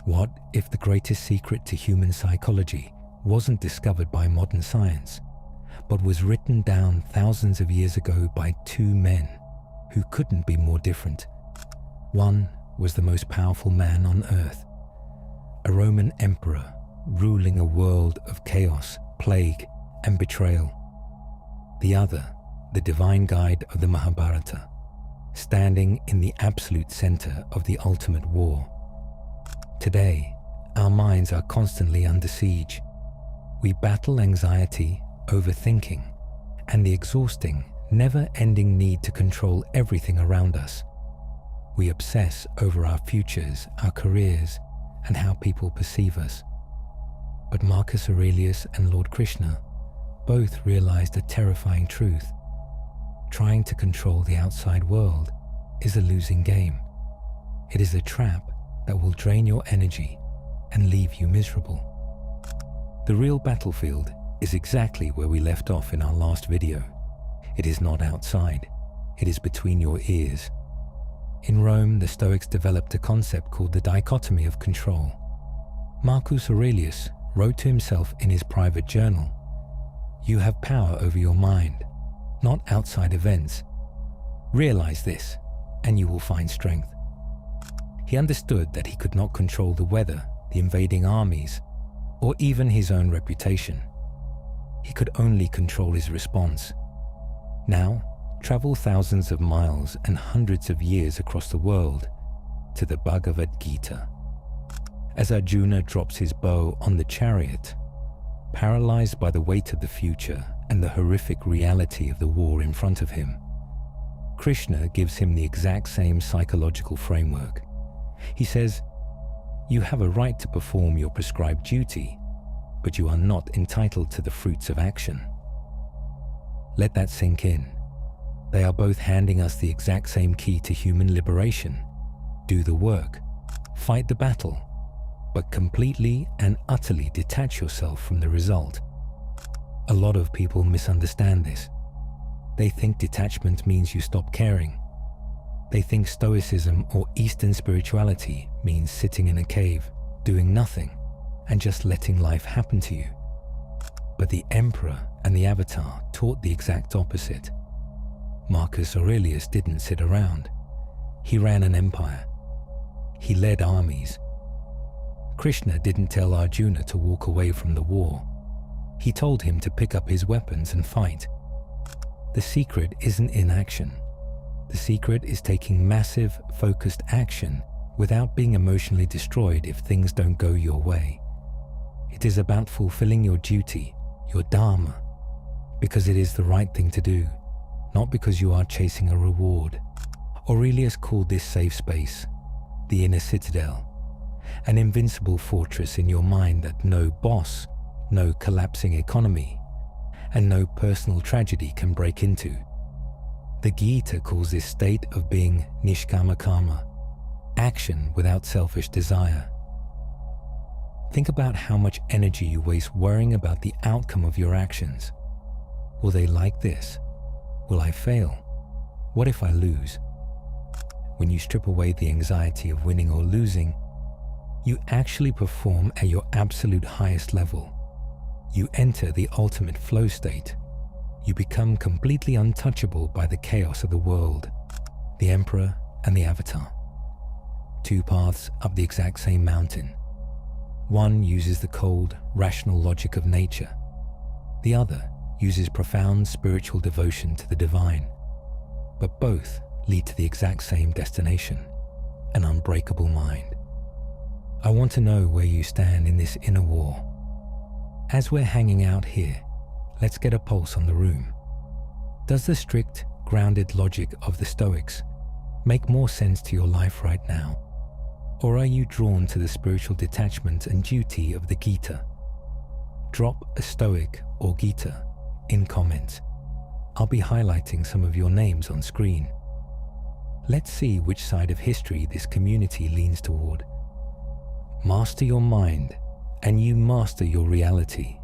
What if the greatest secret to human psychology wasn't discovered by modern science, but was written down thousands of years ago by two men who couldn't be more different? One was the most powerful man on earth, a Roman emperor ruling a world of chaos, plague, and betrayal. The other, the divine guide of the Mahabharata, standing in the absolute center of the ultimate war. Today, our minds are constantly under siege. We battle anxiety, overthinking, and the exhausting, never-ending need to control everything around us. We obsess over our futures, our careers, and how people perceive us. But Marcus Aurelius and Lord Krishna both realized a terrifying truth. Trying to control the outside world is a losing game. It is a trap that will drain your energy and leave you miserable. The real battlefield is exactly where we left off in our last video. It is not outside, it is between your ears. In Rome, the Stoics developed a concept called the dichotomy of control. Marcus Aurelius wrote to himself in his private journal, "You have power over your mind, not outside events. Realize this, and you will find strength." He understood that he could not control the weather, the invading armies, or even his own reputation. He could only control his response. Now, travel thousands of miles and hundreds of years across the world to the Bhagavad Gita. As Arjuna drops his bow on the chariot, paralyzed by the weight of the future and the horrific reality of the war in front of him, Krishna gives him the exact same psychological framework. He says, "You have a right to perform your prescribed duty, but you are not entitled to the fruits of action." Let that sink in. They are both handing us the exact same key to human liberation. Do the work, fight the battle, but completely and utterly detach yourself from the result. A lot of people misunderstand this. They think detachment means you stop caring. They think Stoicism or Eastern spirituality means sitting in a cave, doing nothing, and just letting life happen to you. But the Emperor and the Avatar taught the exact opposite. Marcus Aurelius didn't sit around. He ran an empire. He led armies. Krishna didn't tell Arjuna to walk away from the war. He told him to pick up his weapons and fight. The secret isn't inaction. The secret is taking massive, focused action without being emotionally destroyed if things don't go your way. It is about fulfilling your duty, your dharma, because it is the right thing to do, not because you are chasing a reward. Aurelius called this safe space the inner citadel, an invincible fortress in your mind that no boss, no collapsing economy, and no personal tragedy can break into. The Gita calls this state of being nishkama karma, action without selfish desire. Think about how much energy you waste worrying about the outcome of your actions. Will they like this? Will I fail? What if I lose? When you strip away the anxiety of winning or losing, you actually perform at your absolute highest level. You enter the ultimate flow state. You become completely untouchable by the chaos of the world. The Emperor and the Avatar. Two paths up the exact same mountain. One uses the cold, rational logic of nature. The other uses profound spiritual devotion to the divine. But both lead to the exact same destination, an unbreakable mind. I want to know where you stand in this inner war. As we're hanging out here, let's get a pulse on the room. Does the strict, grounded logic of the Stoics make more sense to your life right now? Or are you drawn to the spiritual detachment and duty of the Gita? Drop a Stoic or Gita in comments. I'll be highlighting some of your names on screen. Let's see which side of history this community leans toward. Master your mind, and you master your reality.